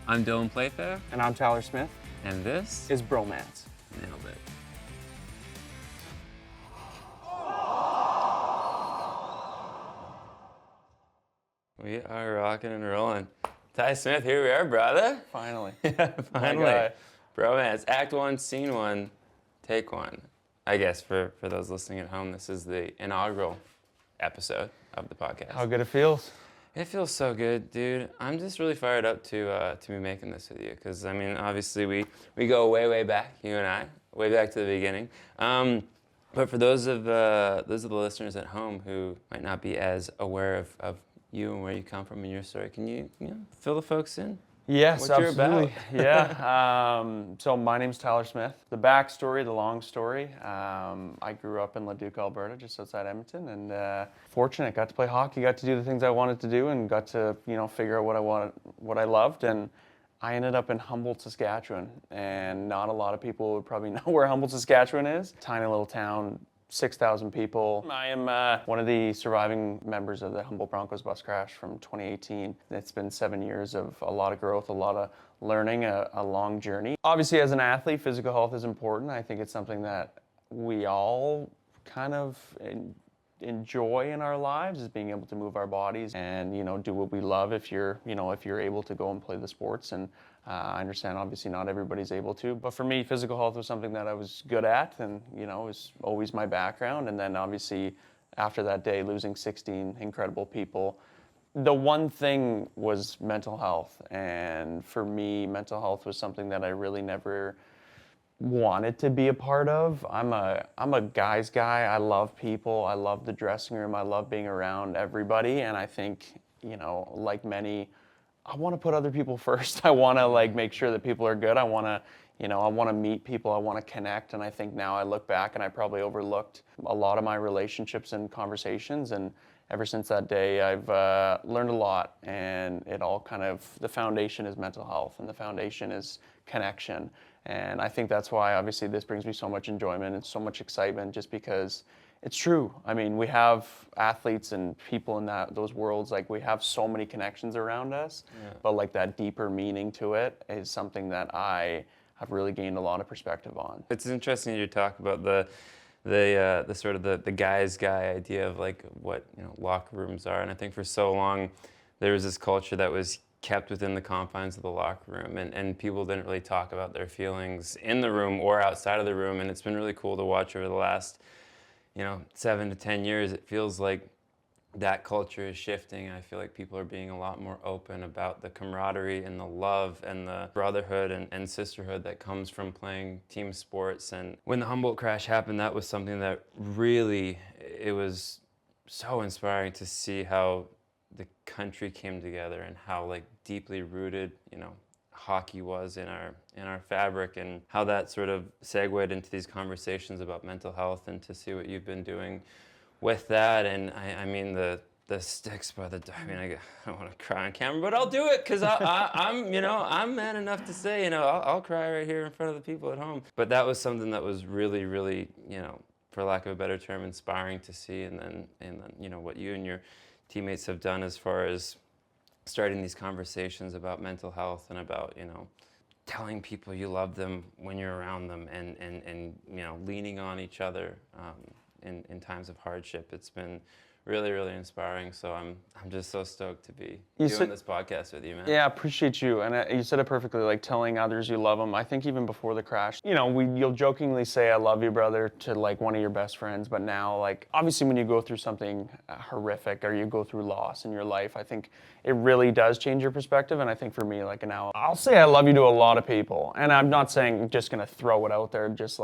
I'm Dylan Playfair. And I'm Tyler Smith. And this is Bromance. Nailed it. We are rocking and rolling. Ty Smith, here we are, brother. Finally. Yeah, finally. Bromance, Act 1, Scene 1, Take 1. I guess for those listening at home, this is the inaugural episode of the podcast. How good it feels. It feels so good, dude. I'm just really fired up to be making this with you because, I mean, obviously we go way back, you and I, way back to the beginning. But for those of the listeners at home who might not be as aware of you and where you come from in your story, can you fill the folks in? Yes, what absolutely. You're about? Yeah. So my name's Tyler Smith. The backstory, the long story. I grew up in Leduc, Alberta, just outside Edmonton, and fortunate. Got to play hockey, got to do the things I wanted to do, and got to figure out what I loved. And I ended up in Humboldt, Saskatchewan, and not a lot of people would probably know where Humboldt, Saskatchewan is. Tiny little town. 6,000 people. I am one of the surviving members of the Humboldt Broncos bus crash from 2018. It's been 7 years of a lot of growth, a lot of learning, a long journey. Obviously, as an athlete, physical health is important. I think it's something that we all kind of enjoy in our lives, is being able to move our bodies and do what we love if you're able to go and play the sports. And I understand obviously not everybody's able to, but for me, physical health was something that I was good at, and it was always my background. And then obviously after that day, losing 16 incredible people, the one thing was mental health. And for me, mental health was something that I really never wanted to be a part of. I'm a guy's guy. I love people. I love the dressing room. I love being around everybody. And I think, like many, I want to put other people first. I want to make sure that people are good. I want to meet people. I want to connect. And I think now I look back and I probably overlooked a lot of my relationships and conversations. And ever since that day, I've learned a lot. And it all the foundation is mental health, and the foundation is connection. And I think that's why obviously this brings me so much enjoyment and so much excitement, just because it's true. I mean, we have athletes and people in those worlds, we have so many connections around us, but that deeper meaning to it is something that I have really gained a lot of perspective on. It's interesting you talk about the sort of the guy's guy idea of what locker rooms are, and I think for so long there was this culture that was kept within the confines of the locker room, and people didn't really talk about their feelings in the room or outside of the room. And it's been really cool to watch over the last 7 to 10 years. It feels like that culture is shifting. I feel like people are being a lot more open about the camaraderie and the love and the brotherhood and sisterhood that comes from playing team sports. And when the Humboldt crash happened, that was something that really, it was so inspiring to see how the country came together and how deeply rooted hockey was in our fabric, and how that sort of segued into these conversations about mental health, and to see what you've been doing with that. And I mean the sticks by the I don't want to cry on camera, but I'll do it because I'm I'm man enough to say I'll cry right here in front of the people at home. But that was something that was really for lack of a better term, inspiring to see. And then what you and your teammates have done as far as starting these conversations about mental health and about telling people you love them when you're around them, and leaning on each other in times of hardship. It's been really inspiring. So I'm just so stoked to be doing this podcast with you, man. Yeah, I appreciate you. And you said it perfectly, telling others you love them. I think even before the crash, you'll jokingly say, I love you, brother, to one of your best friends. But now, obviously when you go through something horrific, or you go through loss in your life, I think it really does change your perspective. And I think for me, now, I'll say I love you to a lot of people. And I'm not saying just going to throw it out there just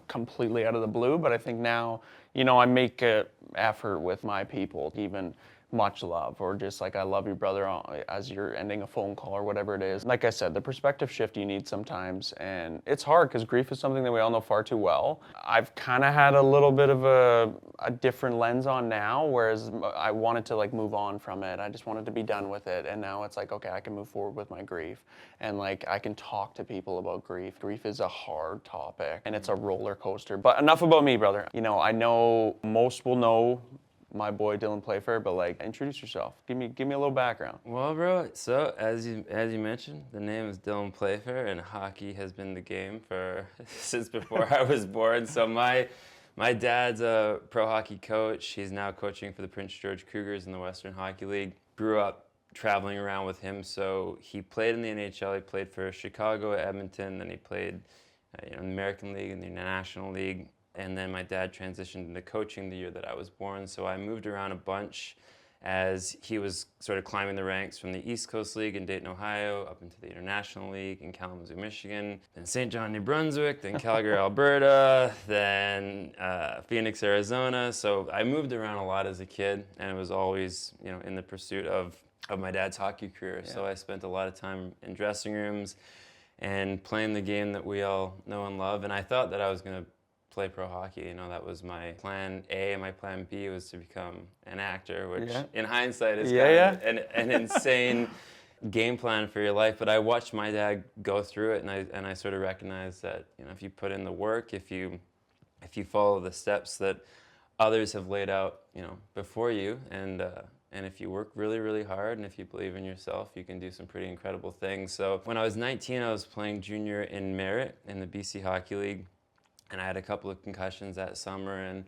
completely out of the blue. But I think now, I make an effort with my people, even much love, or just I love you, brother, as you're ending a phone call or whatever it is. Like I said, the perspective shift you need sometimes, and it's hard because grief is something that we all know far too well. I've kind of had a little bit of a different lens on now, whereas I wanted to move on from it. I just wanted to be done with it, and now it's okay, I can move forward with my grief, and I can talk to people about grief. Grief is a hard topic, and it's a roller coaster. But enough about me, brother. I know most will know my boy Dylan Playfair, but like, introduce yourself. Give me a little background. Well, bro, so as you mentioned, the name is Dylan Playfair, and hockey has been the game for since before I was born. So my dad's a pro hockey coach. He's now coaching for the Prince George Cougars in the Western Hockey League. Grew up traveling around with him, so he played in the NHL. He played for Chicago, Edmonton, then he played in the American League and the National League. And then my dad transitioned into coaching the year that I was born. So I moved around a bunch as he was sort of climbing the ranks from the East Coast League in Dayton, Ohio, up into the International League in Kalamazoo, Michigan, then St. John, New Brunswick, then Calgary, Alberta, then Phoenix, Arizona. So I moved around a lot as a kid, and it was always, in the pursuit of my dad's hockey career. Yeah. So I spent a lot of time in dressing rooms and playing the game that we all know and love. And I thought that I was going to play pro hockey. That was my plan A, and my plan B was to become an actor, which in hindsight is kind of an insane game plan for your life. But I watched my dad go through it, and I sort of recognized that if you put in the work, if you follow the steps that others have laid out before you, and if you work really, really hard, and if you believe in yourself, you can do some pretty incredible things. So when I was 19, I was playing junior in Merritt in the BC Hockey League. And I had a couple of concussions that summer, and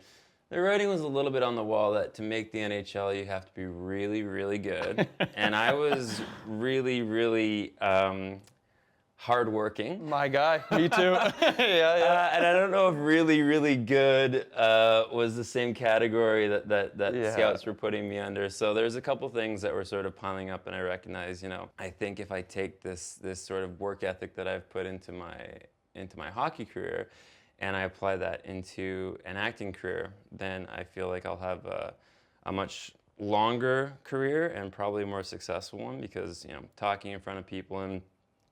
the writing was a little bit on the wall that to make the NHL, you have to be really, really good. And I was really, really hardworking. My guy, me too. Yeah. And I don't know if really, really good was the same category that scouts were putting me under. So there's a couple things that were sort of piling up, and I recognized, I think if I take this sort of work ethic that I've put into my hockey career, and I apply that into an acting career, then I feel like I'll have a much longer career and probably a more successful one, because talking in front of people and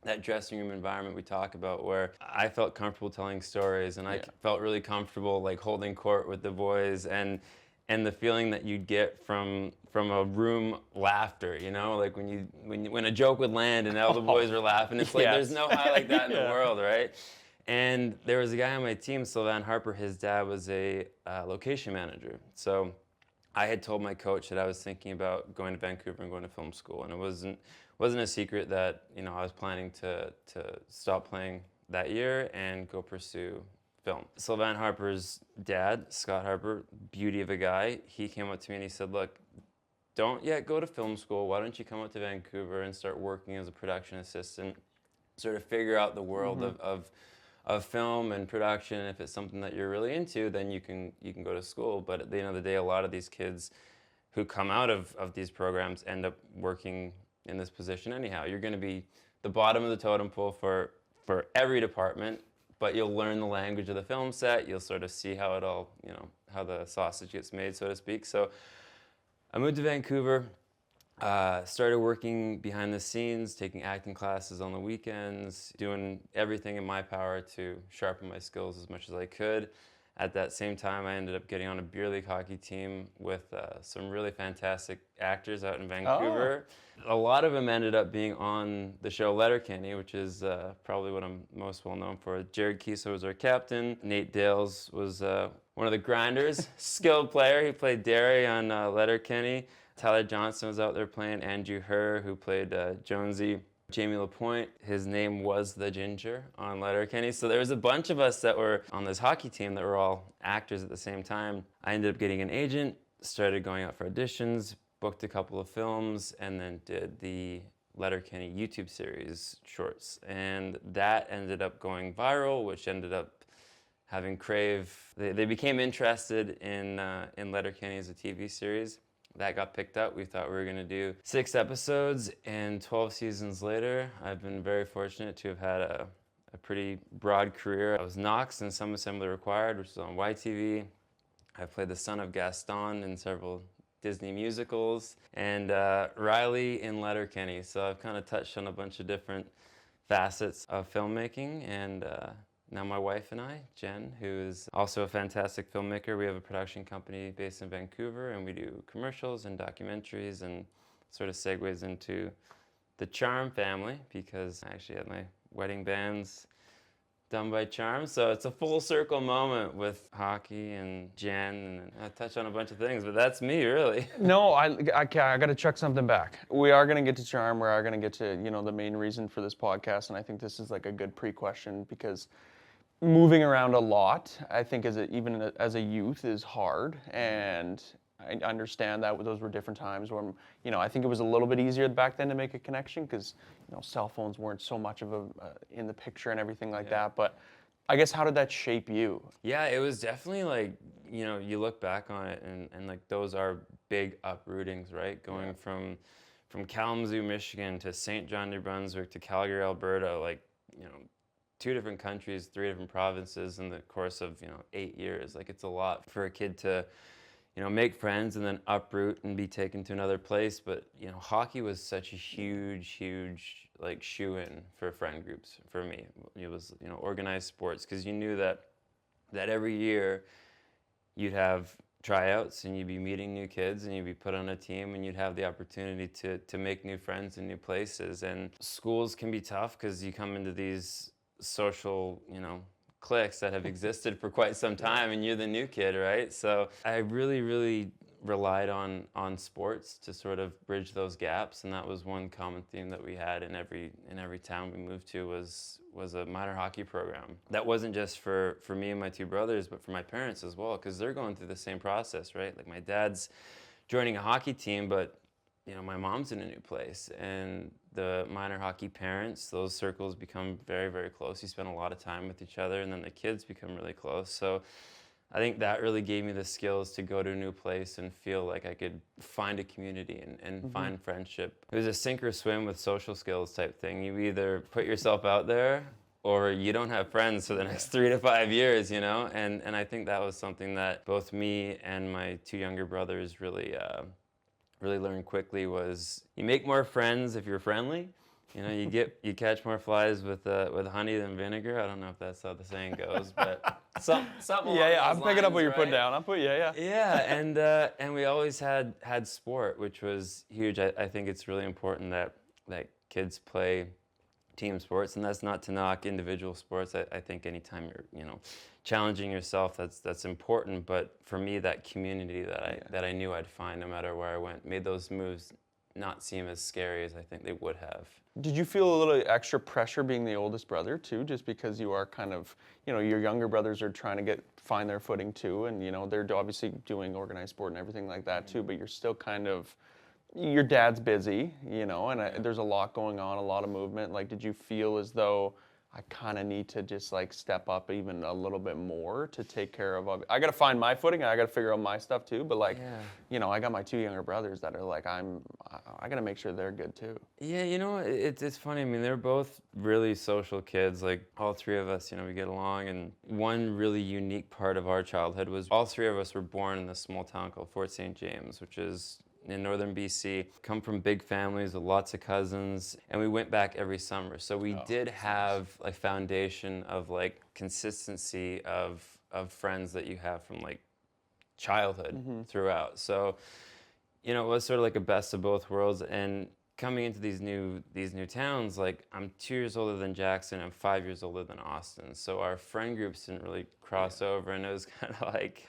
that dressing room environment we talk about, where I felt comfortable telling stories, and I felt really comfortable like holding court with the boys, and the feeling that you'd get from a room laughter, like when a joke would land and all the boys were laughing, it's like there's no high like that in the world, right? And there was a guy on my team, Sylvan Harper. His dad was a location manager. So I had told my coach that I was thinking about going to Vancouver and going to film school. And it wasn't a secret that I was planning to stop playing that year and go pursue film. Sylvan Harper's dad, Scott Harper, beauty of a guy, he came up to me and he said, "Look, don't yet go to film school. Why don't you come up to Vancouver and start working as a production assistant, sort of figure out the world of film and production. If it's something that you're really into, then you can go to school. But at the end of the day, a lot of these kids who come out of these programs end up working in this position anyhow. You're going to be the bottom of the totem pole for every department, but you'll learn the language of the film set. You'll sort of see how it all, how the sausage gets made, so to speak." So I moved to Vancouver. Started working behind the scenes, taking acting classes on the weekends, doing everything in my power to sharpen my skills as much as I could. At that same time, I ended up getting on a beer league hockey team with some really fantastic actors out in Vancouver. A lot of them ended up being on the show Letterkenny, which is probably what I'm most well known for. Jared Kiso was our captain. Nate Dales was one of the grinders, skilled player. He played Derry on Letterkenny. Tyler Johnson was out there playing. Andrew Herr, who played Jonesy. Jamie Lapointe, his name was the Ginger on Letterkenny. So there was a bunch of us that were on this hockey team that were all actors at the same time. I ended up getting an agent, started going out for auditions, booked a couple of films, and then did the Letterkenny YouTube series shorts. And that ended up going viral, which ended up having Crave. They became interested in Letterkenny as a TV series. That got picked up. We thought we were going to do 6 episodes, and 12 seasons later, I've been very fortunate to have had a pretty broad career. I was Knox in Some Assembly Required, which is on YTV. I played the son of Gaston in several Disney musicals, and Riley in Letterkenny. So I've kind of touched on a bunch of different facets of filmmaking, and now my wife and I, Jen, who is also a fantastic filmmaker, we have a production company based in Vancouver, and we do commercials and documentaries, and sort of segues into the Charm family, because I actually had my wedding bands done by charm. So it's a full circle moment with hockey and Jen, and I touch on a bunch of things, but that's me really. No, I got to check something back. We are going to get to charm. We are going to get to, the main reason for this podcast. And I think this is like a good pre-question because moving around a lot, I think even as a youth is hard. And I understand that those were different times where, I think it was a little bit easier back then to make a connection because, cell phones weren't so much of in the picture and everything like that. But I guess how did that shape you? Yeah, it was definitely like, you look back on it and like those are big uprootings, right? Going from Kalamazoo, Michigan to St. John, New Brunswick to Calgary, Alberta, like, 2 different countries, 3 different provinces in the course of, 8 years. Like it's a lot for a kid to, make friends and then uproot and be taken to another place. But, hockey was such a huge like shoe-in for friend groups for me. It was, organized sports because you knew that every year you'd have tryouts and you'd be meeting new kids and you'd be put on a team and you'd have the opportunity to make new friends in new places. And schools can be tough because you come into these social, cliques that have existed for quite some time and you're the new kid, right? So I really relied on sports to sort of bridge those gaps, and that was one common theme that we had in every town we moved to was a minor hockey program. That wasn't just for me and my 2 brothers, but for my parents as well, because they're going through the same process, right? Like my dad's joining a hockey team, but my mom's in a new place, and the minor hockey parents, those circles become very close. You spend a lot of time with each other, and then the kids become really close. So I think that really gave me the skills to go to a new place and feel like I could find a community and find friendship. It was a sink or swim with social skills type thing. You either put yourself out there or you don't have friends for the next 3 to 5 years, And I think that was something that both me and my 2 younger brothers really learned quickly was you make more friends if you're friendly. You catch more flies with honey than vinegar. I don't know if that's how the saying goes, but something along those I'm picking up what lines, you're putting right? down. Yeah, and we always had sport, which was huge. I think it's really important that kids play team sports, and that's not to knock individual sports. I think anytime you're challenging yourself, that's important. But for me, that community that I knew I'd find no matter where I went made those moves not seem as scary as I think they would have. Did you feel a little extra pressure being the oldest brother too, just because you are kind of, your younger brothers are trying to find their footing too, and they're obviously doing organized sport and everything like that too, but you're still kind of, your dad's busy, and there's a lot going on, a lot of movement. Like, did you feel as though I kind of need to just like step up even a little bit more to take care of, I got to find my footing and I got to figure out my stuff too, but like, I got my 2 younger brothers that are like, I got to make sure they're good too. Yeah, it's funny. I mean, they're both really social kids. Like all 3 of us, we get along. And one really unique part of our childhood was all 3 of us were born in this small town called Fort St. James, which is in northern BC, come from big families with lots of cousins, and we went back every summer. So we did have a foundation of like consistency of friends that you have from like childhood throughout. So, it was sort of like a best of both worlds. And coming into these new towns, like I'm 2 years older than Jackson, I'm 5 years older than Austin. So our friend groups didn't really cross over, and it was kind of like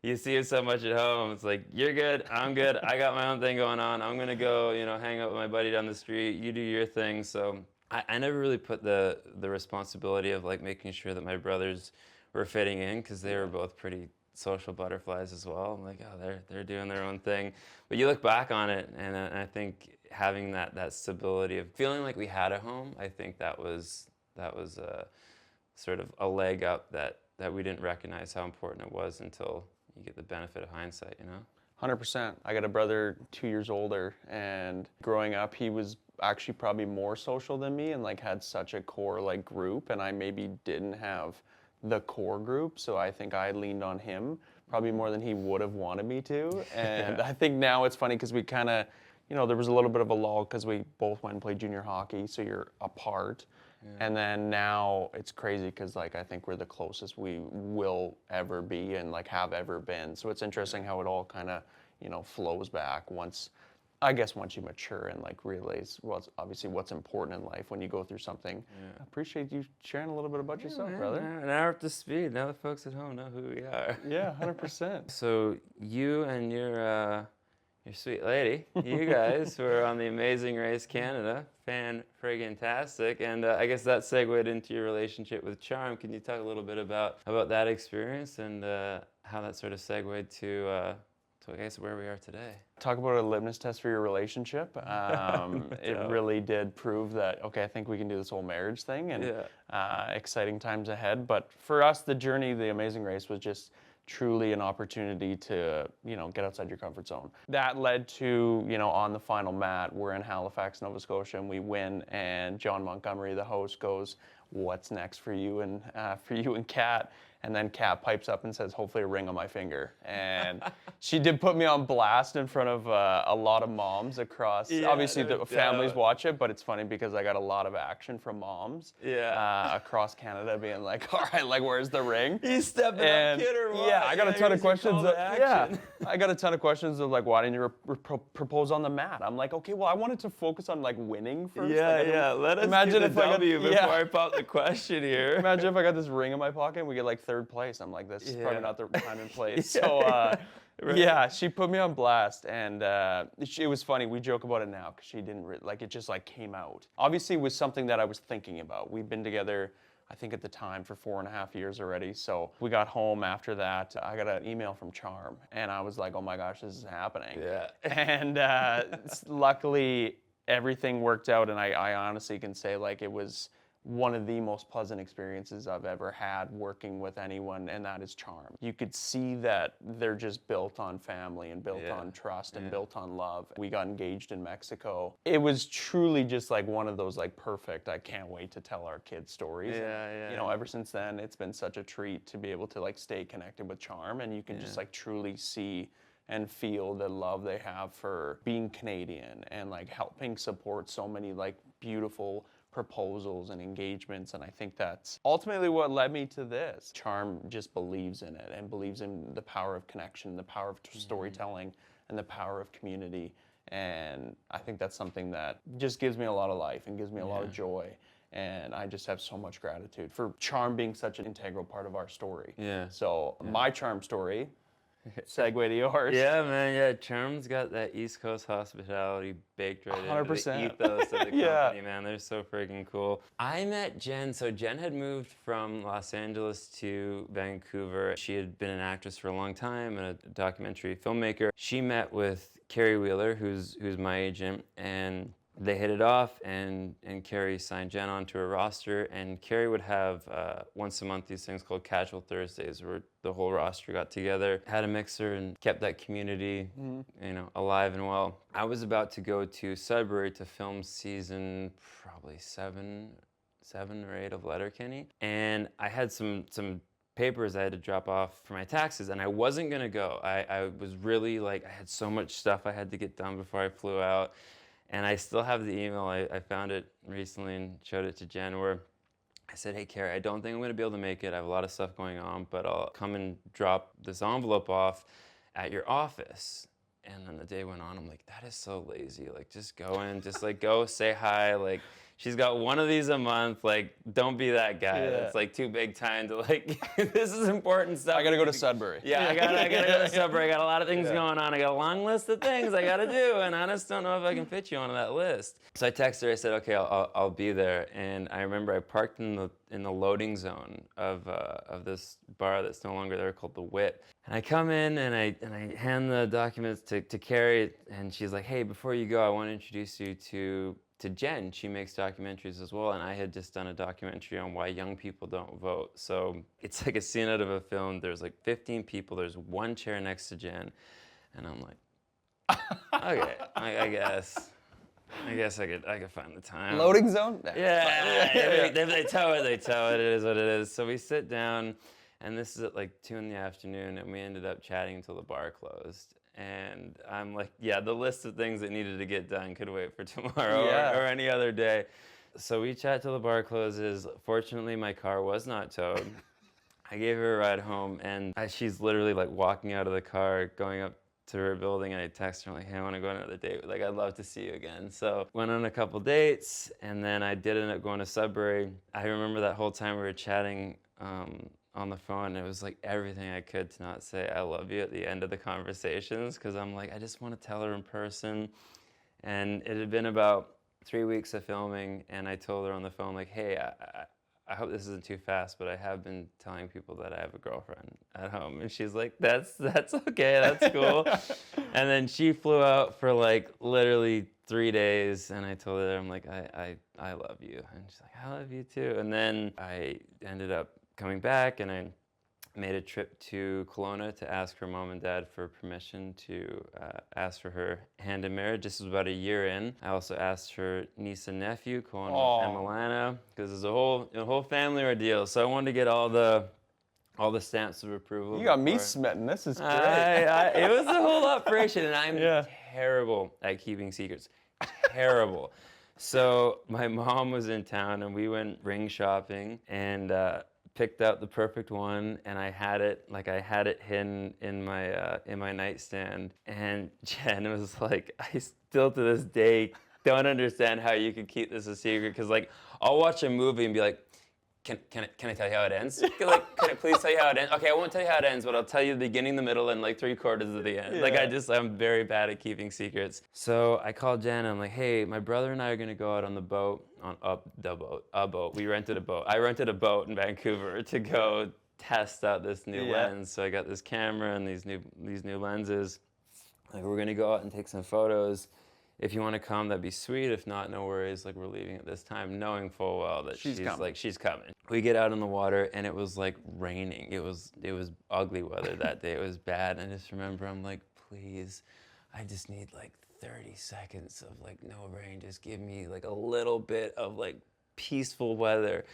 you see it so much at home. It's like, you're good, I'm good, I got my own thing going on. I'm gonna go, hang out with my buddy down the street. You do your thing. So I never really put the responsibility of like making sure that my brothers were fitting in, because they were both pretty social butterflies as well. I'm like, oh, they're doing their own thing. But you look back on it, and I think having that stability of feeling like we had a home, I think that was sort of a leg up that we didn't recognize how important it was until you get the benefit of hindsight, 100%. I got a brother 2 years older, and growing up, he was actually probably more social than me and like had such a core like group, and I maybe didn't have the core group, so I think I leaned on him probably more than he would have wanted me to. And I think now it's funny because we kind of, there was a little bit of a lull because we both went and played junior hockey, so you're apart. And then now it's crazy because like I think we're the closest we will ever be and like have ever been. So it's interesting how it all kind of, flows back once I guess once you mature and like realize obviously what's important in life when you go through something. I appreciate you sharing a little bit about yourself, man, brother. Now we're up to speed. Now the folks at home know who we are. Yeah, 100%. So you and your sweet lady, you guys were on the Amazing Race Canada, fan-friggin-tastic, and I guess that segued into your relationship with Charm. Can you talk a little bit about that experience and how that sort of segued to I guess where we are today? Talk about a litmus test for your relationship. It really did prove that, okay, I think we can do this whole marriage thing, and exciting times ahead. But for us, the journey, the Amazing Race, was just truly an opportunity to, get outside your comfort zone. That led to, on the final mat, we're in Halifax, Nova Scotia, and we win, and John Montgomery, the host, goes, "What's next for you and Kat?" And then Kat pipes up and says, "Hopefully a ring on my finger." And she did put me on blast in front of a lot of moms across. Obviously, the families watch it, but it's funny because I got a lot of action from moms across Canada being like, "All right, like, where's the ring?" You stepping up, kid, or what? Yeah, I got a ton of questions. I got a ton of questions of like, "Why didn't you propose on the mat?" I'm like, "Okay, well, I wanted to focus on like winning first." Let us imagine get the W before I pop the question here. Imagine if I got this ring in my pocket and we get like third place. I'm like, this is probably not the time and place. So, she put me on blast, and it was funny. We joke about it now because she didn't it just like came out. Obviously, it was something that I was thinking about. We've been together, I think at the time, for 4.5 years already. So we got home after that. I got an email from Charm, and I was like, oh my gosh, this is happening. Yeah. And luckily, everything worked out, and I honestly can say like it was one of the most pleasant experiences I've ever had working with anyone, and that is Charm. You could see that they're just built on family and built on trust and built on love. We got engaged in Mexico. It was truly just like one of those like perfect, I can't wait to tell our kids stories. Ever since then, it's been such a treat to be able to like stay connected with Charm, and you can just like truly see and feel the love they have for being Canadian and like helping support so many like beautiful proposals and engagements, and I think that's ultimately what led me to this. Charm just believes in it and believes in the power of connection, the power of storytelling, and the power of community, and I think that's something that just gives me a lot of life and gives me a lot of joy, and I just have so much gratitude for Charm being such an integral part of our story. So my Charm story, segue to yours. Yeah, man. Yeah, Charm's got that East Coast hospitality baked right into 100%. the ethos of the company, man. They're so freaking cool. I met Jen. So Jen had moved from Los Angeles to Vancouver. She had been an actress for a long time and a documentary filmmaker. She met with Carrie Wheeler, who's my agent, and they hit it off, and Carrie signed Jen onto a roster, and Carrie would have once a month these things called Casual Thursdays, where the whole roster got together, had a mixer, and kept that community, alive and well. I was about to go to Sudbury to film season probably seven or 8 of Letterkenny, and I had some papers I had to drop off for my taxes, and I wasn't gonna go. I was really like, I had so much stuff I had to get done before I flew out. And I still have the email. I found it recently and showed it to Jen, where I said, "Hey, Carrie, I don't think I'm going to be able to make it. I have a lot of stuff going on, but I'll come and drop this envelope off at your office." And then the day went on. I'm like, that is so lazy. Like, just go in, just like go say hi. Like, she's got one of these a month. Like, don't be that guy that's like too big time to like, this is important stuff. I gotta go to Sudbury. I gotta go to Sudbury. I got a lot of things going on. I got a long list of things I gotta do, and I just don't know if I can fit you onto that list. So I texted her. I said, "Okay, I'll be there." And I remember I parked in the loading zone of this bar that's no longer there, called the Wit. And I come in and I hand the documents to Carrie, and she's like, "Hey, before you go, I want to introduce you to Jen. She makes documentaries as well, and I had just done a documentary on why young people don't vote." So it's like a scene out of a film. There's like 15 people. There's one chair next to Jen, and I'm like, okay, I guess I could find the time. Loading zone? Yeah. They tow it. It is what it is. So we sit down, and this is at like 2 in the afternoon, and we ended up chatting until the bar closed. And I'm like, the list of things that needed to get done could wait for tomorrow or any other day. So we chat till the bar closes. Fortunately, my car was not towed. I gave her a ride home, and she's literally like walking out of the car, going up to her building and I texted her like, hey, I want to go on another date. Like, I'd love to see you again. So went on a couple dates, and then I did end up going to Sudbury. I remember that whole time we were chatting on the phone. It was like everything I could to not say I love you at the end of the conversations, because I'm like, I just want to tell her in person. And it had been about 3 weeks of filming, and I told her on the phone like, hey, I hope this isn't too fast, but I have been telling people that I have a girlfriend at home. And she's like, that's okay, that's cool. And then she flew out for like literally 3 days, and I told her, I'm like, I love you. And she's like, I love you too. And then I ended up coming back, and I made a trip to Kelowna to ask her mom and dad for permission to ask for her hand in marriage. This was about a year in. I also asked her niece and nephew, Kelowna and Milana, because it's a whole family ordeal. So I wanted to get all the stamps of approval. You got me smitten. This is great. It was a whole operation, and I'm terrible at keeping secrets. Terrible. So my mom was in town, and we went ring shopping, and picked out the perfect one, and I had it hidden in my nightstand. And Jen was like, I still to this day don't understand how you could keep this a secret, because like I'll watch a movie and be like, can I tell you how it ends? Can I please tell you how it ends? Okay, I won't tell you how it ends, but I'll tell you the beginning, the middle, and like 3/4 of the end. Yeah. Like I'm very bad at keeping secrets. So I called Jen, and I'm like, hey, my brother and I are gonna go out on the boat, a boat. We rented a boat. I rented a boat in Vancouver to go test out this new lens. So I got this camera and these new lenses. Like, we're gonna go out and take some photos. If you want to come, that'd be sweet. If not, no worries. Like, we're leaving at this time, knowing full well that she's coming. We get out on the water, and it was like raining. It was ugly weather that day. It was bad. And I just remember, I'm like, please, I just need like 30 seconds of like no rain. Just give me like a little bit of like peaceful weather.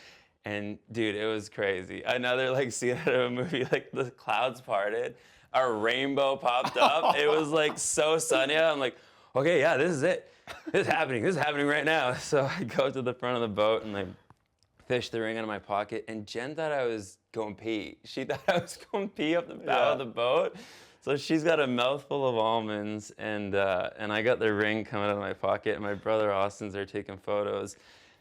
And dude, it was crazy. Another like scene out of a movie, like the clouds parted, a rainbow popped up. It was like so sunny. I'm like, okay, yeah, this is it. This is happening right now. So I go to the front of the boat, and I fish the ring out of my pocket, and Jen thought I was going pee. She thought I was going pee up the bow of the boat. So she's got a mouthful of almonds, and I got the ring coming out of my pocket, and my brother Austin's there taking photos.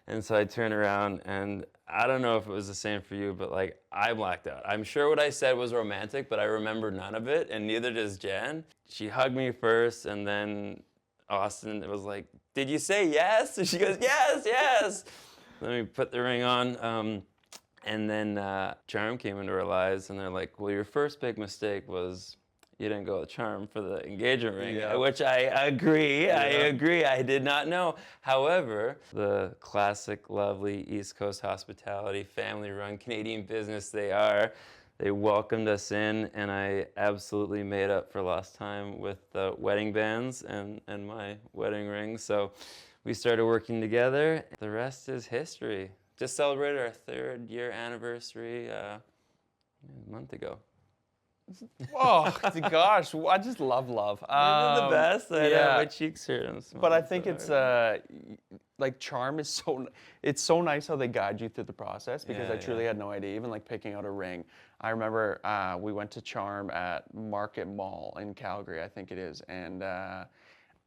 And so I turn around, and I don't know if it was the same for you, but like I blacked out. I'm sure what I said was romantic, but I remember none of it, and neither does Jen. She hugged me first, and then Austin was like, did you say yes? And she goes, yes. Then we put the ring on, and then Charm came into our lives, and they're like, well, your first big mistake was you didn't go with Charm for the engagement ring, which I agree. I agree. I did not know. However, the classic, lovely East Coast hospitality, family-run Canadian business they welcomed us in, and I absolutely made up for lost time with the wedding bands and my wedding ring. So we started working together. The rest is history. Just celebrated our 3rd year anniversary a month ago. Oh gosh, I just love love. Isn't the best? My cheeks hurt. But I think it's like Charm is it's so nice how they guide you through the process, because I truly had no idea. Even like picking out a ring. I remember we went to Charm at Market Mall in Calgary, I think it is, and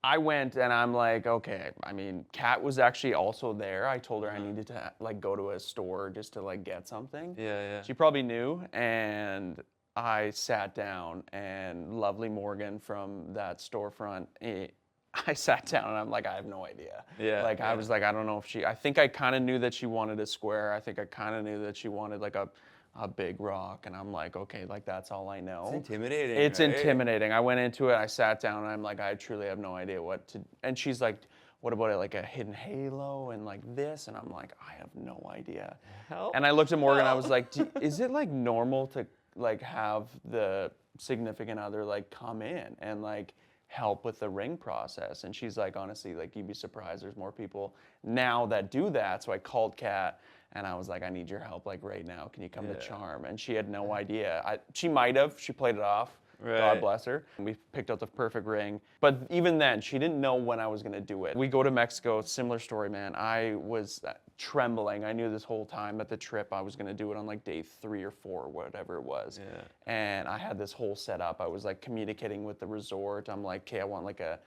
I went, and I'm like, okay. I mean, Kat was actually also there. I told her I needed to like go to a store just to like get something. Yeah. She probably knew, and I sat down, and lovely Morgan from that storefront, I sat down, and I'm like, I have no idea. I was like, I don't know if I think I kind of knew that she wanted a square. I think I kind of knew that she wanted like a big rock, and I'm like, okay, like that's all I know. It's intimidating. It's right? intimidating. I went into it, I sat down, and I'm like, I truly have no idea what to, and she's like, what about it, like a hidden halo and like this? And I'm like, I have no idea. Help. And I looked at Morgan, I was like, is it like normal to like have the significant other like come in and like help with the ring process? And she's like, honestly, like you'd be surprised, there's more people now that do that. So I called Kat, and I was like, I need your help like right now. Can you come to Charm? And she had no idea. She might have. She played it off. Right. God bless her. We picked out the perfect ring. But even then, she didn't know when I was going to do it. We go to Mexico, similar story, man. I was trembling. I knew this whole time at the trip I was going to do it on like day 3 or 4, whatever it was. Yeah. And I had this whole setup. I was like communicating with the resort. I'm like, okay, I want like a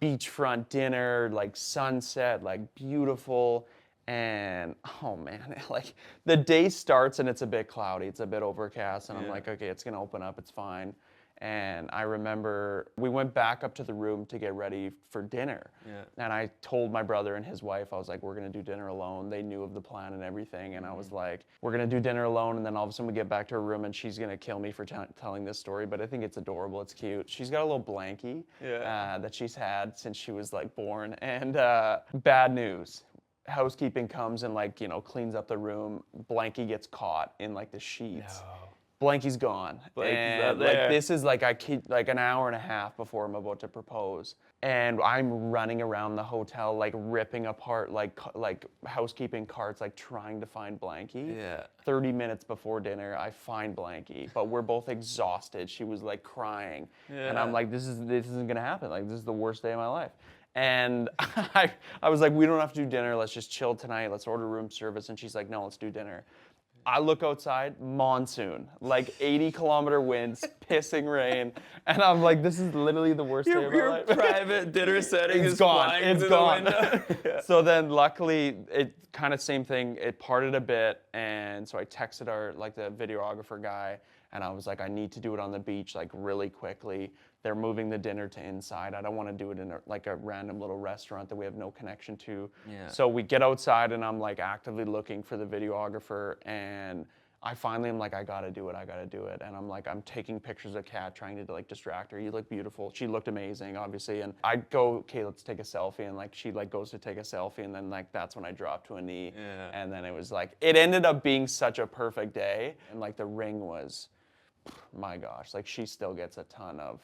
beachfront dinner, like sunset, like beautiful. And oh man, like the day starts and it's a bit cloudy, it's a bit overcast, and I'm like, okay, it's gonna open up, it's fine. And I remember we went back up to the room to get ready for dinner. Yeah. And I told my brother and his wife, I was like, we're gonna do dinner alone. They knew of the plan and everything. And I was like, we're gonna do dinner alone. And then all of a sudden we get back to her room and she's gonna kill me for telling this story. But I think it's adorable, it's cute. She's got a little blankie that she's had since she was like born. And bad news. Housekeeping comes and like, cleans up the room. Blankie gets caught in like the sheets. No. Blankie's gone. Blankie's and not like there. this is like I keep like an hour and a half before I'm about to propose. And I'm running around the hotel like ripping apart like housekeeping carts, like trying to find Blankie. Yeah. 30 minutes before dinner, I find Blankie, but we're both exhausted. She was like crying. And I'm like, this isn't gonna happen. Like this is the worst day of my life. And I was like, we don't have to do dinner. Let's just chill tonight. Let's order room service. And she's like, no, let's do dinner. I look outside, monsoon, like 80-kilometer winds, pissing rain. And I'm like, this is literally the worst day of my Your life. private dinner setting It's is gone. flying It's through gone. the window. So then luckily, it kind of same thing. It parted a bit. And so I texted the videographer guy. And I was like, I need to do it on the beach, like really quickly. They're moving the dinner to inside. I don't want to do it in a random little restaurant that we have no connection to. Yeah. So we get outside and I'm like actively looking for the videographer, and I finally am like, I gotta do it. And I'm like, I'm taking pictures of Kat, trying to like distract her. You look beautiful. She looked amazing, obviously. And I go, okay, let's take a selfie. And like, she like goes to take a selfie. And then like, that's when I drop to a knee. Yeah. And then it was like, it ended up being such a perfect day. And like the ring was, my gosh, like she still gets a ton of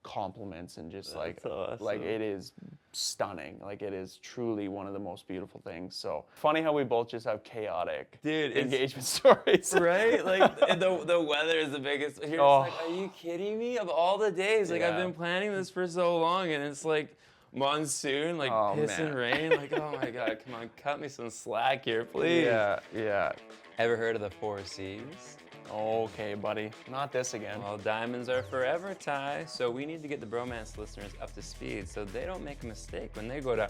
compliments and just That's awesome. like it is stunning. Like it is truly one of the most beautiful things. So funny how we both just have chaotic engagement stories. Right? Like the weather is the biggest. You're just like, are you kidding me? Of all the days, like I've been planning this for so long, and it's like monsoon, like piss and rain. Like, oh my God, come on, cut me some slack here, please. Yeah. Ever heard of the 4 C's? Okay, buddy. Not this again. Well, diamonds are forever, Ty, so we need to get the Bromance listeners up to speed so they don't make a mistake when they go to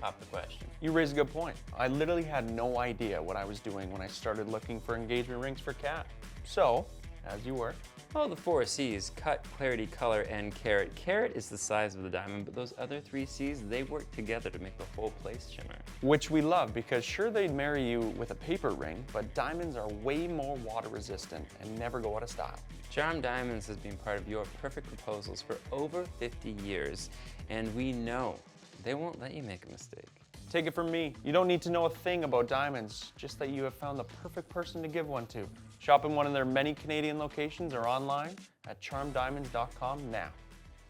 pop the question. You raise a good point. I literally had no idea what I was doing when I started looking for engagement rings for Kat. So, as you were. Well, the 4 C's, cut, clarity, color, and carat. Carat is the size of the diamond, but those other 3 C's, they work together to make the whole place shimmer. Which we love, because sure, they'd marry you with a paper ring, but diamonds are way more water resistant and never go out of style. Charm Diamonds has been part of your perfect proposals for over 50 years, and we know they won't let you make a mistake. Take it from me, you don't need to know a thing about diamonds, just that you have found the perfect person to give one to. Shop in one of their many Canadian locations or online at charmdiamonds.com now.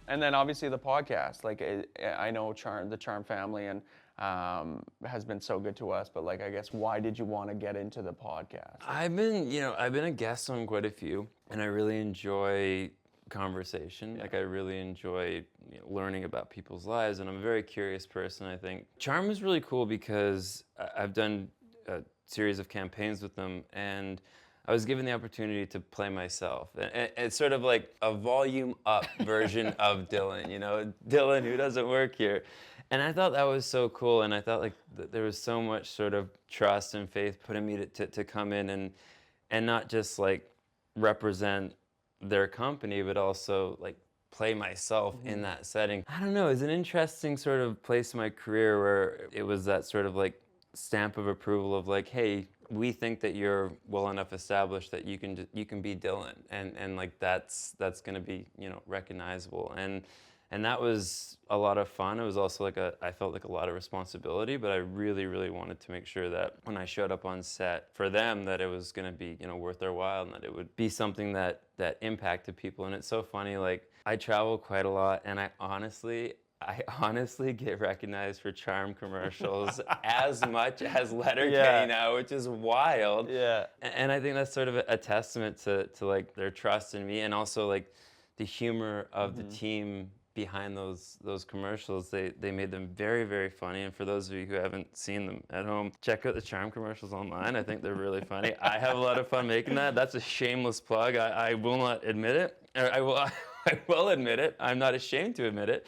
And then obviously the podcast, like I know the Charm family and has been so good to us, but like I guess why did you want to get into the podcast? I've been a guest on quite a few, and I really enjoy conversation. Like I really enjoy learning about people's lives, and I'm a very curious person. I think Charm is really cool because I've done a series of campaigns with them, and I was given the opportunity to play myself. And it's sort of like a volume up version of Dylan, Dylan who doesn't work here. And I thought that was so cool, and I thought like there was so much sort of trust and faith put in me to come in and not just like represent their company, but also like play myself in that setting. I don't know, it's an interesting sort of place in my career where it was that sort of like stamp of approval of like, hey, we think that you're well enough established that you can be Dylan, and like that's going to be recognizable, and that was a lot of fun. It was also like I felt like a lot of responsibility, but I really, really wanted to make sure that when I showed up on set for them, that it was going to be worth their while, and that it would be something that impacted people. And it's so funny, like I travel quite a lot, and I honestly get recognized for Charm commercials as much as Letterkenny now, which is wild. Yeah. And I think that's sort of a testament to like their trust in me, and also like the humor of the team behind those commercials. They made them very, very funny. And for those of you who haven't seen them at home, check out the Charm commercials online. I think they're really funny. I have a lot of fun making that. That's a shameless plug. I will not admit it. Or I will. I will admit it. I'm not ashamed to admit it.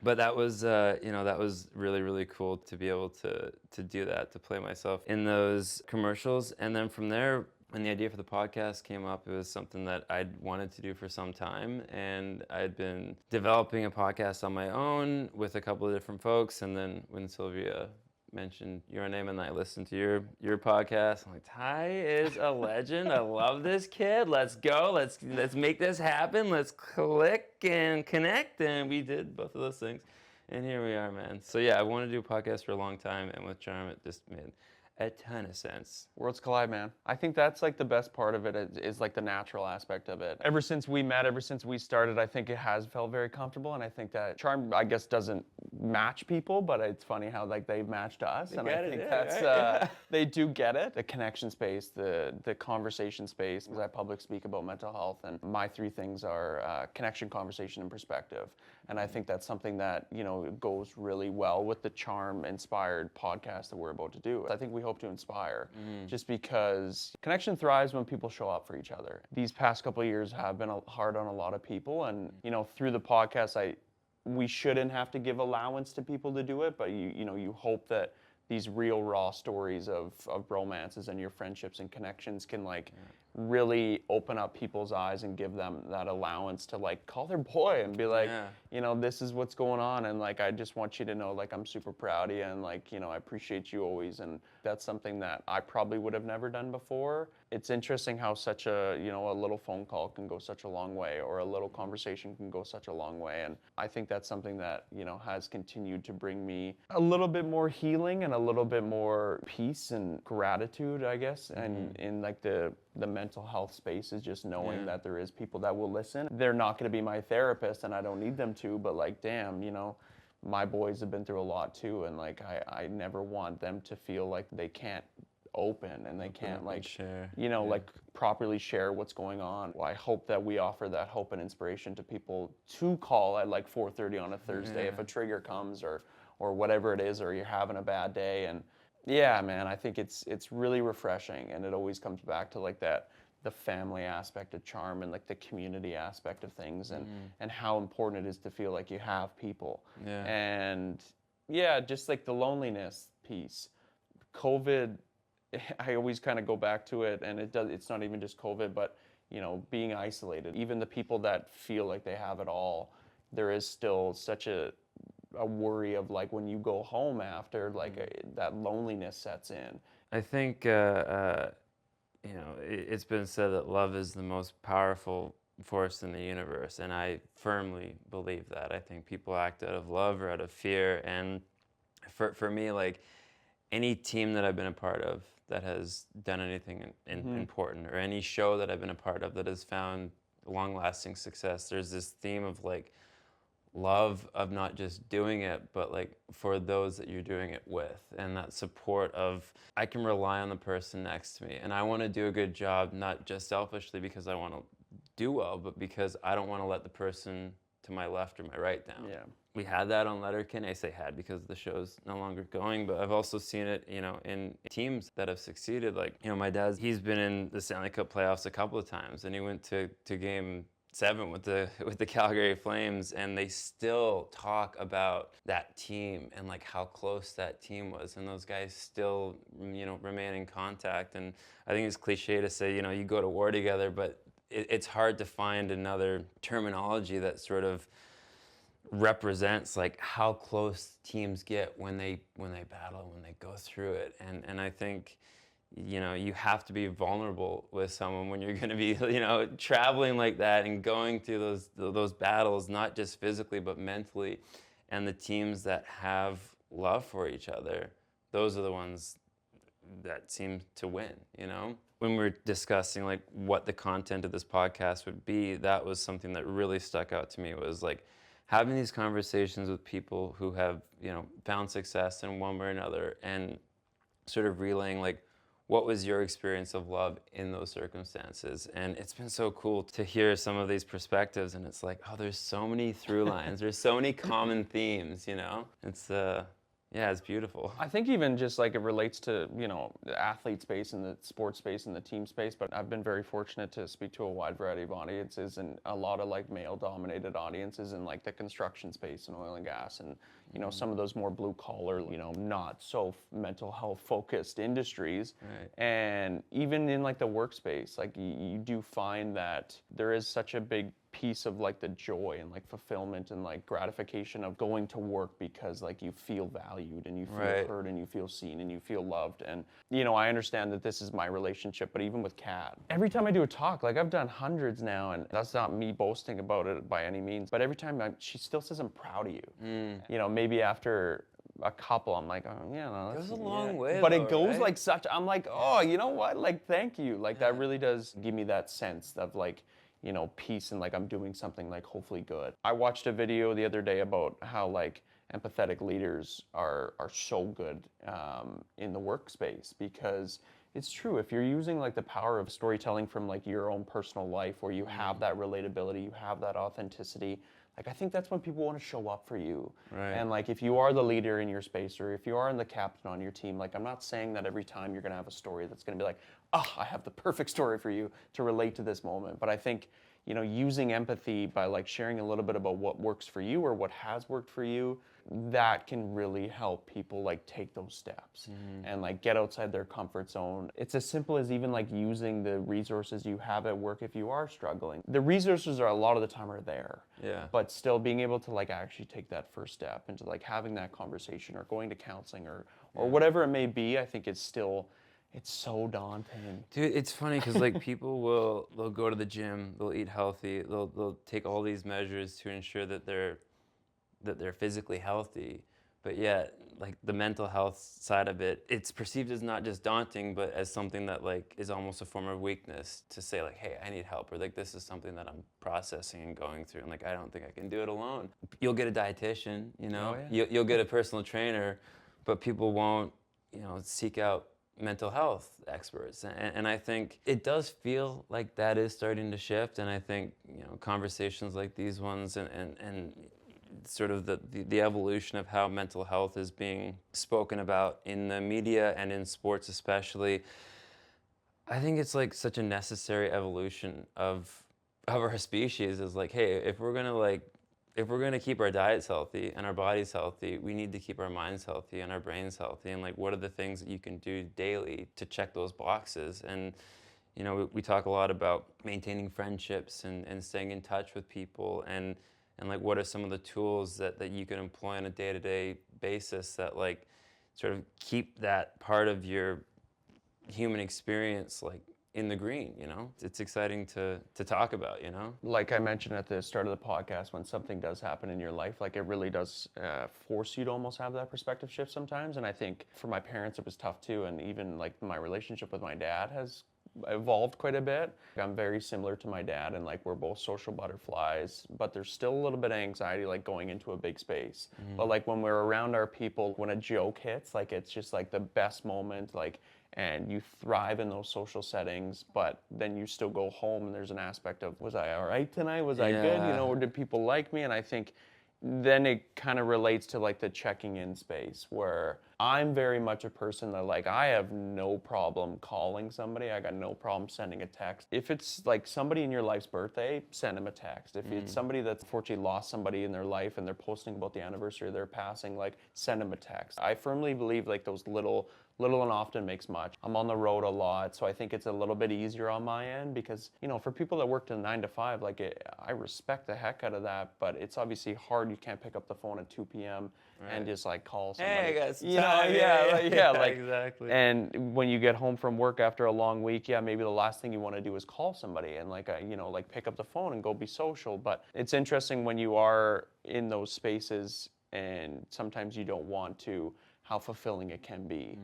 But that was, that was really, really cool to be able to do that, to play myself in those commercials. And then from there, when the idea for the podcast came up, it was something that I'd wanted to do for some time. And I'd been developing a podcast on my own with a couple of different folks. And then when Sylvia mentioned your name and I listened to your podcast, I'm like, Ty is a legend. I love this kid. Let's go. Let's make this happen. Let's click and connect. And we did both of those things. And here we are, man. So yeah, I wanted to do a podcast for a long time. And with Charm, it just made a ton of sense. Worlds collide, man. I think that's like the best part of it is like the natural aspect of it. Ever since we met, ever since we started, I think it has felt very comfortable, and I think that Charm, I guess, doesn't match people, but it's funny how like they've matched us, and I think that's they do get it. The connection space, the conversation space. Because I public speak about mental health, and my three things are connection, conversation, and perspective. And I think that's something that goes really well with the Charm-inspired podcast that we're about to do. I think we hope to inspire, just because connection thrives when people show up for each other. These past couple of years have been hard on a lot of people, and through the podcast, we shouldn't have to give allowance to people to do it, but you hope that these real raw stories of romances and your friendships and connections can really open up people's eyes and give them that allowance to call their boy and be like, this is what's going on, and I just want you to know I'm super proud of you, and I appreciate you always. And that's something that I probably would have never done before. It's interesting how such a a little phone call can go such a long way, or a little conversation can go such a long way. And I think that's something that has continued to bring me a little bit more healing and a little bit more peace and gratitude, I guess. And in the mental health space is just knowing that there is people that will listen. They're not going to be my therapist, and I don't need them to, but damn, my boys have been through a lot too, and I never want them to feel like they can't open and they can't share. Properly share what's going on. I hope that we offer that hope and inspiration to people to call at 4:30 on a Thursday if a trigger comes or whatever it is, or you're having a bad day. And yeah, man, I think it's really refreshing, and it always comes back to the family aspect of Charm and the community aspect of things, and how important it is to feel like you have people. And just the loneliness piece. COVID, I always kind of go back to it, and it's not even just COVID, but being isolated. Even the people that feel like they have it all, there is still such a worry of when you go home after, that loneliness sets in. I think it's been said that love is the most powerful force in the universe, and I firmly believe that. I think people act out of love or out of fear, and for me, any team that I've been a part of that has done anything important, or any show that I've been a part of that has found long-lasting success, there's this theme of love of not just doing it, but for those that you're doing it with, and that support of I can rely on the person next to me, and I want to do a good job, not just selfishly because I want to do well, but because I don't want to let the person to my left or my right down. Yeah. We had that on Letterkenny. I say had because the show's no longer going, but I've also seen it, in teams that have succeeded. My dad, he's been in the Stanley Cup playoffs a couple of times, and he went to game 7 with the Calgary Flames, and they still talk about that team and how close that team was, and those guys still remain in contact. And I think it's cliche to say you go to war together, but it's hard to find another terminology that sort of represents how close teams get when they battle, when they go through it. And I think you have to be vulnerable with someone when you're going to be traveling like that and going through those battles, not just physically but mentally. And the teams that have love for each other, those are the ones that seem to win. When we're discussing what the content of this podcast would be, that was something that really stuck out to me, was having these conversations with people who have found success in one way or another, and sort of relaying what was your experience of love in those circumstances? And it's been so cool to hear some of these perspectives, and it's like, oh, there's so many through lines, there's so many common themes, you know? It's yeah, it's beautiful. I think even just like it relates to, you know, the athlete space and the sports space and the team space, but I've been very fortunate to speak to a wide variety of audiences, and a lot of like male dominated audiences in like the construction space and oil and gas, and, you know, some of those more blue collar, you know, not so mental health focused industries. Right. And even in like the workspace, like you do find that there is such a big piece of like the joy and like fulfillment and like gratification of going to work because like you feel valued and you feel Right. heard and you feel seen and you feel loved. And, you know, I understand that this is my relationship, but even with Kat, every time I do a talk, like I've done hundreds now, and that's not me boasting about it by any means, but every time she still says, I'm proud of you. You know, maybe after a couple, I'm like, oh, yeah, no, that's Goes a long way, but though, it goes right? like such, I'm like, oh, you know what? Like, thank you. Like, that really does give me that sense of like, you know, peace, and like I'm doing something like hopefully good. I watched a video the other day about how like empathetic leaders are so good in the workspace, because it's true. If you're using like the power of storytelling from like your own personal life, where you have that relatability, you have that authenticity, like I think that's when people want to show up for you. Right. And like if you are the leader in your space, or if you are the captain on your team, like I'm not saying that every time you're going to have a story that's going to be like, oh, I have the perfect story for you to relate to this moment. But I think, you know, using empathy by like sharing a little bit about what works for you or what has worked for you, that can really help people like take those steps and like get outside their comfort zone. It's as simple as even like using the resources you have at work if you are struggling. The resources are a lot of the time are there. Yeah. But still being able to like actually take that first step into like having that conversation or going to counseling or whatever it may be, I think it's still, it's so daunting. Dude, it's funny because like they'll go to the gym, they'll eat healthy, they'll take all these measures to ensure that they're physically healthy, but yet like the mental health side of it, it's perceived as not just daunting, but as something that like is almost a form of weakness to say like, hey, I need help, or like this is something that I'm processing and going through, and like I don't think I can do it alone. You'll get a dietitian, you know, Oh, yeah. you'll get a personal trainer, but people won't, you know, seek out mental health experts, and I think it does feel like that is starting to shift, and I think, you know, conversations like these ones and sort of the evolution of how mental health is being spoken about in the media and in sports especially, I think it's like such a necessary evolution of our species. Is like, hey, if we're gonna keep our diets healthy and our bodies healthy, we need to keep our minds healthy and our brains healthy. And like, what are the things that you can do daily to check those boxes? And, you know, we talk a lot about maintaining friendships and staying in touch with people, and like, what are some of the tools that you can employ on a day-to-day basis that like sort of keep that part of your human experience like in the green, you know? It's exciting to talk about, you know? Like I mentioned at the start of the podcast, when something does happen in your life, like it really does force you to almost have that perspective shift sometimes. And I think for my parents, it was tough too. And even like my relationship with my dad has evolved quite a bit. I'm very similar to my dad, and like we're both social butterflies, but there's still a little bit of anxiety like going into a big space. But like when we're around our people, when a joke hits, like it's just like the best moment, like, and you thrive in those social settings, but then you still go home and there's an aspect of, was I all right tonight? Was I good? You know, or did people like me? And I think then it kind of relates to like the checking in space, where I'm very much a person that like I have no problem calling somebody. I got no problem sending a text. If it's like somebody in your life's birthday, send them a text. If it's somebody that's unfortunately lost somebody in their life and they're posting about the anniversary of their passing, like send them a text. I firmly believe like those little and often makes much. I'm on the road a lot, so I think it's a little bit easier on my end because, you know, for people that work to 9 to 5, like I respect the heck out of that, but it's obviously hard. You can't pick up the phone at 2 p.m. and just like call somebody. Hey, I got some You know, time. like Exactly. And when you get home from work after a long week, yeah, maybe the last thing you want to do is call somebody and like, you know, like pick up the phone and go be social. But it's interesting when you are in those spaces and sometimes you don't want to, how fulfilling it can be.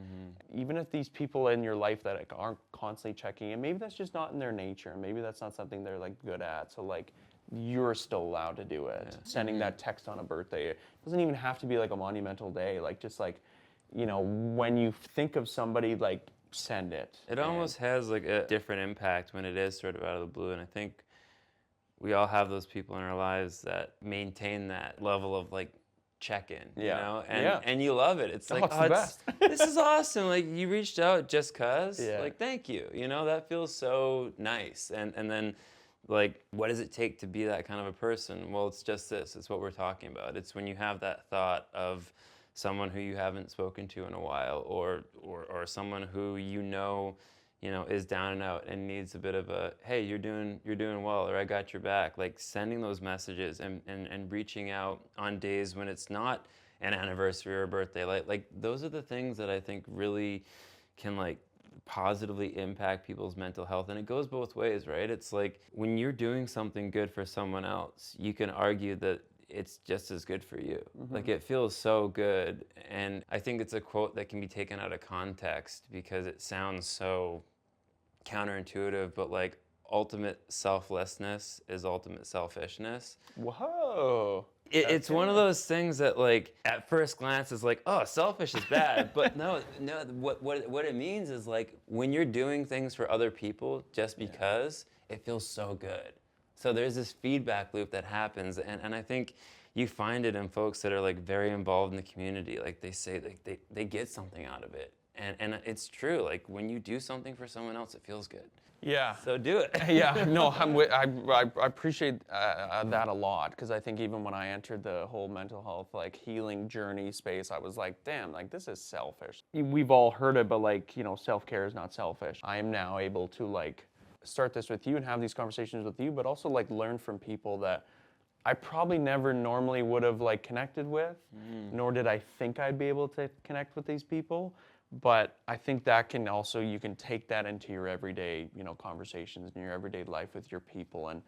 Even if these people in your life that aren't constantly checking in, maybe that's just not in their nature. Maybe that's not something they're like good at. So like, you're still allowed to do it. Sending that text on a birthday. It doesn't even have to be like a monumental day. Like just like, you know, when you think of somebody, like send it. It almost has like a different impact when it is sort of out of the blue, and I think we all have those people in our lives that maintain that level of like check-in, you know, and you love it. It's like, it's the best. This is awesome. Like you reached out just cause, Yeah. like thank you. You know, that feels so nice. And then, like, what does it take to be that kind of a person? Well, it's just this. It's what we're talking about. It's when you have that thought of someone who you haven't spoken to in a while, or someone who you know is down and out and needs a bit of a, hey, you're doing well, or I got your back. Like sending those messages and reaching out on days when it's not an anniversary or a birthday. Like those are the things that I think really can like positively impact people's mental health. And it goes both ways, right? It's like when you're doing something good for someone else, you can argue that it's just as good for you. Like it feels so good. And I think it's a quote that can be taken out of context because it sounds so counterintuitive, but like ultimate selflessness is ultimate selfishness. Whoa. It's one of those things that like at first glance is like, oh, selfish is bad. But no, what it means is like when you're doing things for other people just because, it feels so good. So there's this feedback loop that happens, and I think you find it in folks that are like very involved in the community. Like they say like they get something out of it. And it's true, like when you do something for someone else, it feels good. Yeah. So do it. Yeah, no, I appreciate that a lot, because I think even when I entered the whole mental health like healing journey space, I was like, damn, like this is selfish. We've all heard it, but like, self-care is not selfish. I am now able to like start this with you and have these conversations with you, but also like learn from people that I probably never normally would have like connected with, nor did I think I'd be able to connect with these people. But I think that can also, you can take that into your everyday, conversations in your everyday life with your people. And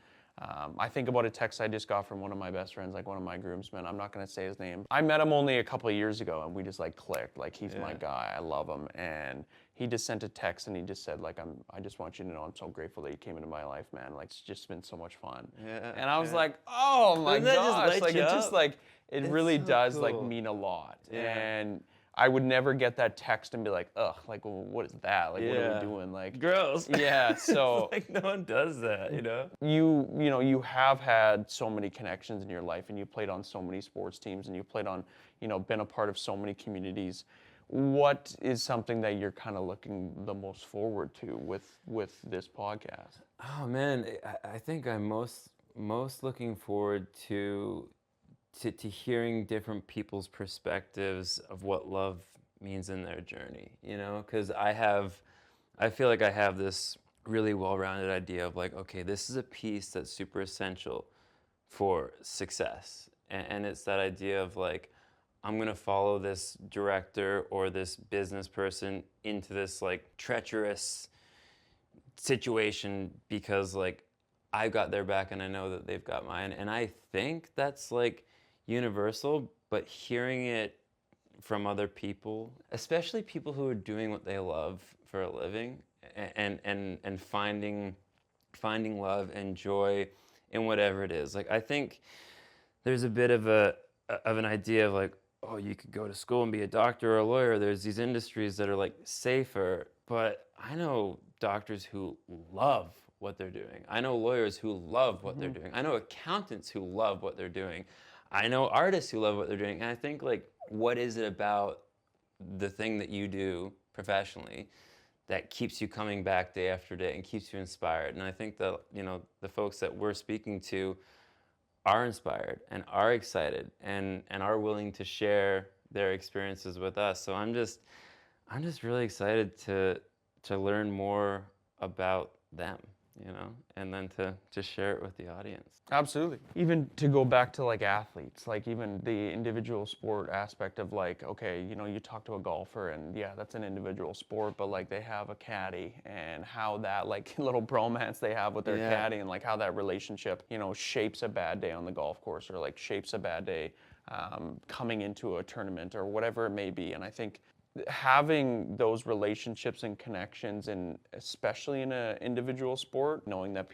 I think about a text I just got from one of my best friends, like one of my groomsmen. I'm not going to say his name. I met him only a couple of years ago, and we just like clicked. Like he's my guy. I love him. And he just sent a text, and he just said like, I just want you to know I'm so grateful that you came into my life, man. Like it's just been so much fun. Yeah, and I was like, oh my Doesn't that just gosh, light like you it up? just like it It's really so does like cool. mean a lot. Yeah. And I would never get that text and be like, ugh, like well, what is that? Like what are Yeah. we doing? Like Gross. yeah, so Like no one does that, you have had so many connections in your life, and you played on so many sports teams, and you played on, been a part of so many communities. What is something that you're kind of looking the most forward to with this podcast? Oh man, I think I'm most looking forward to hearing different people's perspectives of what love means in their journey, because I feel like I have this really well-rounded idea of like, okay, this is a piece that's super essential for success. And it's that idea of like, I'm gonna follow this director or this business person into this like treacherous situation because like I got their back and I know that they've got mine. And I think that's like universal, but hearing it from other people, especially people who are doing what they love for a living, and finding love and joy in whatever it is. Like I think there's a bit of an idea of like, oh, you could go to school and be a doctor or a lawyer. There's these industries that are like safer, but I know doctors who love what they're doing. I know lawyers who love what they're doing. I know accountants who love what they're doing. I know artists who love what they're doing. And I think like, what is it about the thing that you do professionally that keeps you coming back day after day and keeps you inspired? And I think that, the folks that we're speaking to are inspired and are excited and are willing to share their experiences with us. So I'm just really excited to learn more about them, and then to share it with the audience. Absolutely. Even to go back to like athletes, like even the individual sport aspect of like, okay, you talk to a golfer and yeah, that's an individual sport, but like they have a caddy, and how that like little bromance they have with their caddy, and like how that relationship, shapes a bad day on the golf course, or like shapes a bad day coming into a tournament or whatever it may be. And I think having those relationships and connections, and especially in an individual sport, knowing that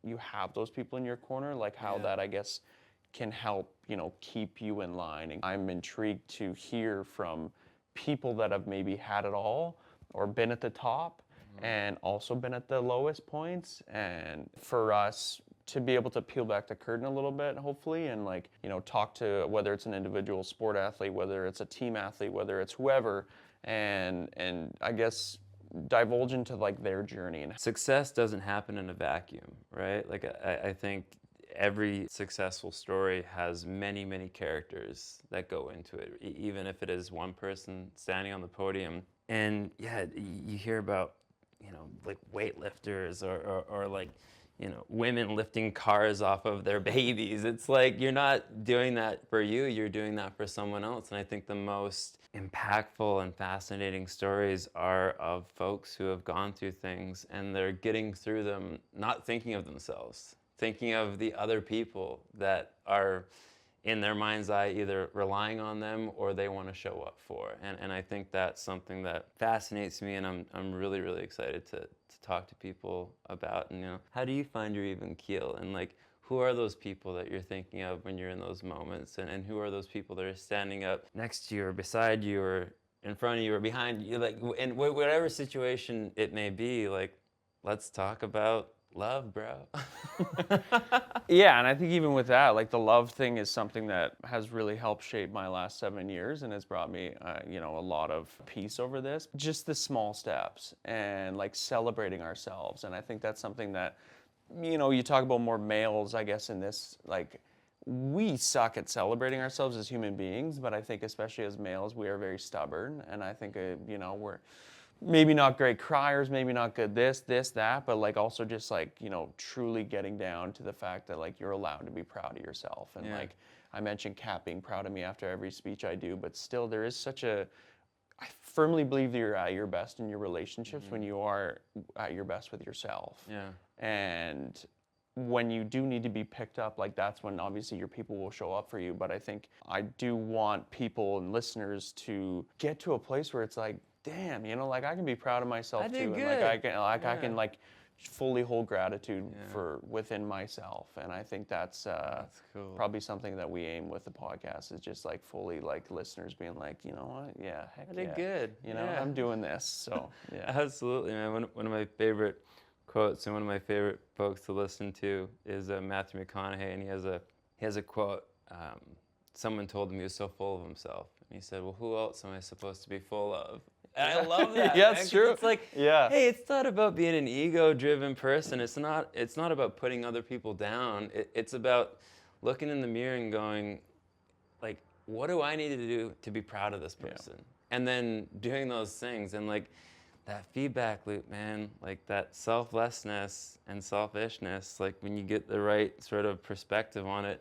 you have those people in your corner, like how that I guess can help, keep you in line. And I'm intrigued to hear from people that have maybe had it all, or been at the top and also been at the lowest points. And for us to be able to peel back the curtain a little bit, hopefully, and like, you know, talk to whether it's an individual sport athlete, whether it's a team athlete, whether it's whoever, and I guess divulge into like their journey. And Success doesn't happen in a vacuum, right? Like I think every successful story has many, many characters that go into it, even if it is one person standing on the podium. And yeah, you hear about, you know, like weightlifters or like, you know, women lifting cars off of their babies. It's like you're not doing that for you, you're doing that for someone else. And I think the most impactful and fascinating stories are of folks who have gone through things and they're getting through them not thinking of themselves, thinking of the other people that are in their mind's eye either relying on them or they want to show up for. And I think that's something that fascinates me, and I'm really, really excited to talk to people about. And, you know, how do you find your even keel? And like, who are those people that you're thinking of when you're in those moments? And who are those people that are standing up next to you or beside you or in front of you or behind you? Like, in whatever situation it may be, like, let's talk about love, bro. yeah, and I think even with that, like the love thing is something that has really helped shape my last 7 years and has brought me, you know, a lot of peace over this. Just the small steps and like celebrating ourselves. And I think that's something that, you know, you talk about more males, I guess, in this, like, we suck at celebrating ourselves as human beings, but I think especially as males, we are very stubborn. And I think, you know, we're maybe not great criers, maybe not good this, that, but like also just like, you know, truly getting down to the fact that like you're allowed to be proud of yourself. And Yeah. like I mentioned Kat being proud of me after every speech I do, but still there is such a, I firmly believe that you're at your best in your relationships when you are at your best with yourself. Yeah. And when you do need to be picked up, like that's when obviously your people will show up for you. But I think I do want people and listeners to get to a place where it's like, damn, you know, like I can be proud of myself I too, did and good. like I can Yeah. like fully hold gratitude Yeah. for within myself. And I think that's cool. probably something that we aim with the podcast is just like fully like listeners being like, you know what, yeah, heck I did yeah, good. you know, Yeah. I'm doing this. So yeah. Absolutely, man. One of my favorite quotes and one of my favorite folks to listen to is Matthew McConaughey, and he has a quote. Someone told him he was so full of himself, and he said, "Well, who else am I supposed to be full of?" And I love that. Yeah, man, it's 'cause true. It's like, Yeah. hey, it's not about being an ego-driven person. It's not about putting other people down. It's about looking in the mirror and going, like, what do I need to do to be proud of this person? And then doing those things and like that feedback loop, man, like that selflessness and selfishness, like when you get the right sort of perspective on it,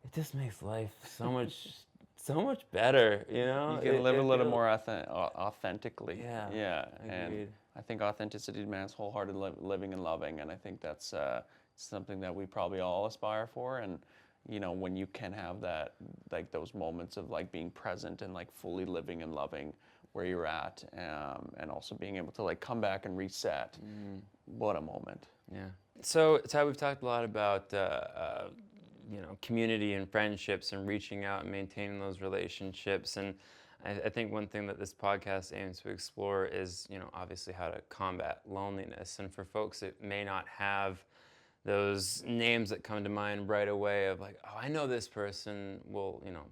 it just makes life so much better, you know? You can live a little feels- more authentically. Yeah, Yeah. agreed. And I think authenticity demands wholehearted living and loving, and I think that's something that we probably all aspire for. And you know, when you can have that, like those moments of like being present and like fully living and loving where you're at, and also being able to like come back and reset. What a moment. Yeah. So, Ty, we've talked a lot about you know, community and friendships and reaching out and maintaining those relationships. And I think one thing that this podcast aims to explore is, you know, obviously how to combat loneliness. And for folks that may not have those names that come to mind right away of like, oh, I know this person will, you know,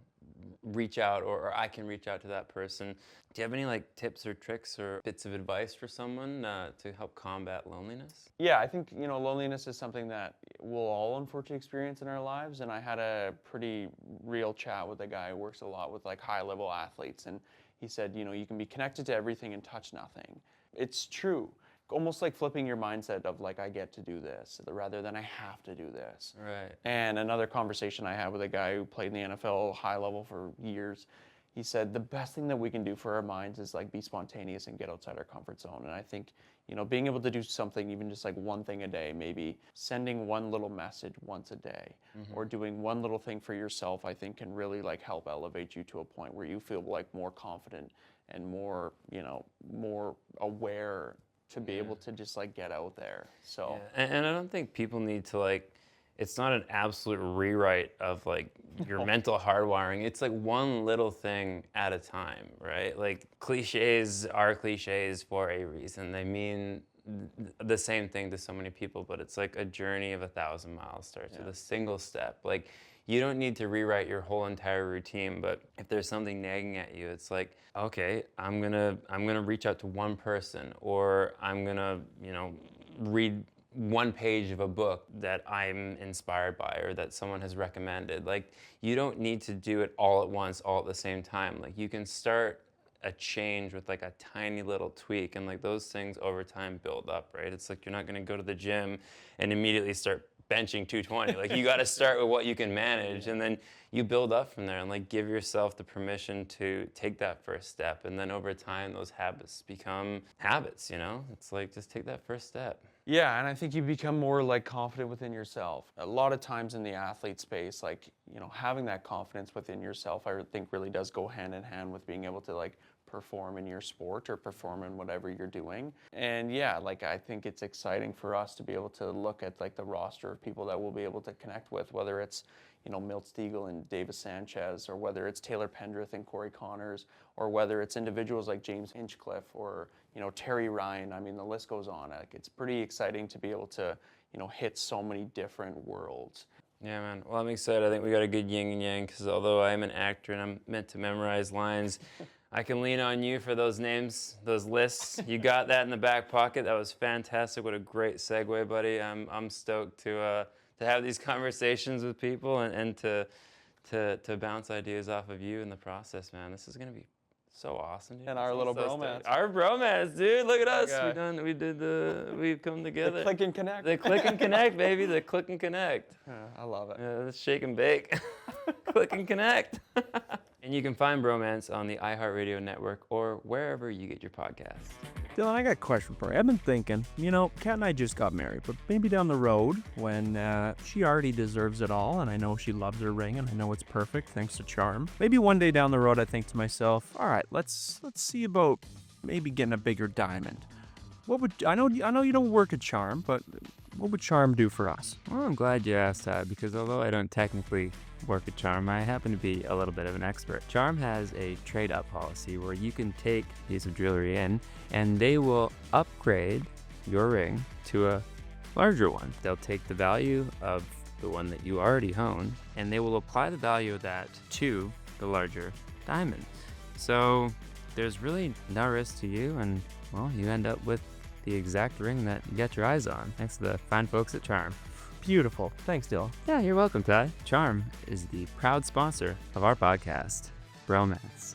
reach out or I can reach out to that person. Do you have any like tips or tricks or bits of advice for someone to help combat loneliness? Yeah, I think, you know, loneliness is something that we'll all unfortunately experience in our lives. And I had a pretty real chat with a guy who works a lot with like high level athletes. And he said, you know, you can be connected to everything and touch nothing. It's true. Almost like flipping your mindset of like, I get to do this rather than I have to do this. Right. And another conversation I had with a guy who played in the NFL high level for years, he said the best thing that we can do for our minds is like be spontaneous and get outside our comfort zone. And I think, you know, being able to do something, even just like one thing a day, maybe sending one little message once a day or doing one little thing for yourself, I think can really like help elevate you to a point where you feel like more confident and more, you know, more aware to be able to just like get out there. So Yeah. And I don't think people need to like it's not an absolute rewrite of like your mental hardwiring. It's like one little thing at a time, right? Like cliches are cliches for a reason. They mean the same thing to so many people, but it's like a journey of 1,000 miles starts with a single step. Like you don't need to rewrite your whole entire routine, but if there's something nagging at you, it's like, okay, I'm gonna reach out to one person, or I'm gonna, read one page of a book that I'm inspired by or that someone has recommended. Like you don't need to do it all at once, all at the same time. Like you can start a change with like a tiny little tweak, and like those things over time build up, right? It's like you're not going to go to the gym and immediately start benching 220. Like you got to start with what you can manage, and then you build up from there, and like give yourself the permission to take that first step, and then over time those habits become habits. It's like just take that first step. Yeah, and I think you become more like confident within yourself. A lot of times in the athlete space, like, having that confidence within yourself, I think really does go hand in hand with being able to like perform in your sport or perform in whatever you're doing. And yeah, like I think it's exciting for us to be able to look at like the roster of people that we'll be able to connect with, whether it's Milt, Stegall and Davis Sanchez, or whether it's Taylor Pendrith and Corey Connors, or whether it's individuals like James Hinchcliffe or Terry Ryan. I mean, the list goes on. Like it's pretty exciting to be able to hit so many different worlds. Yeah, man. Well, I'm excited. I think we got a good yin and yang, because although I am an actor and I'm meant to memorize lines, I can lean on you for those names, those lists. You got that in the back pocket. That was fantastic. What a great segue, buddy. I'm stoked to have these conversations with people and to bounce ideas off of you in the process, man. This is gonna be so awesome, dude. And our little bromance. Our bromance, dude. Look at us. Okay. We've come together. The click and connect. The click and connect, baby. The click and connect. Yeah, I love it. Yeah, let's shake and bake. Click and connect. And you can find Bromance on the iHeartRadio network or wherever you get your podcasts. Dylan, I got a question for you. I've been thinking, Kat and I just got married, but maybe down the road when she already deserves it all, and I know she loves her ring, and I know it's perfect thanks to charm. Maybe one day down the road, I think to myself, all right, let's see about maybe getting a bigger diamond. I know you don't work at Charm, but what would Charm do for us? Well, I'm glad you asked that, because although I don't technically work at Charm, I happen to be a little bit of an expert. Charm has a trade-up policy where you can take a piece of jewelry in and they will upgrade your ring to a larger one. They'll take the value of the one that you already own and they will apply the value of that to the larger diamond. So there's really no risk to you, and well, you end up with the exact ring that you got your eyes on, thanks to the fine folks at Charm. Beautiful. Thanks, Dylan. Yeah, you're welcome, Ty. Charm is the proud sponsor of our podcast, Bromance.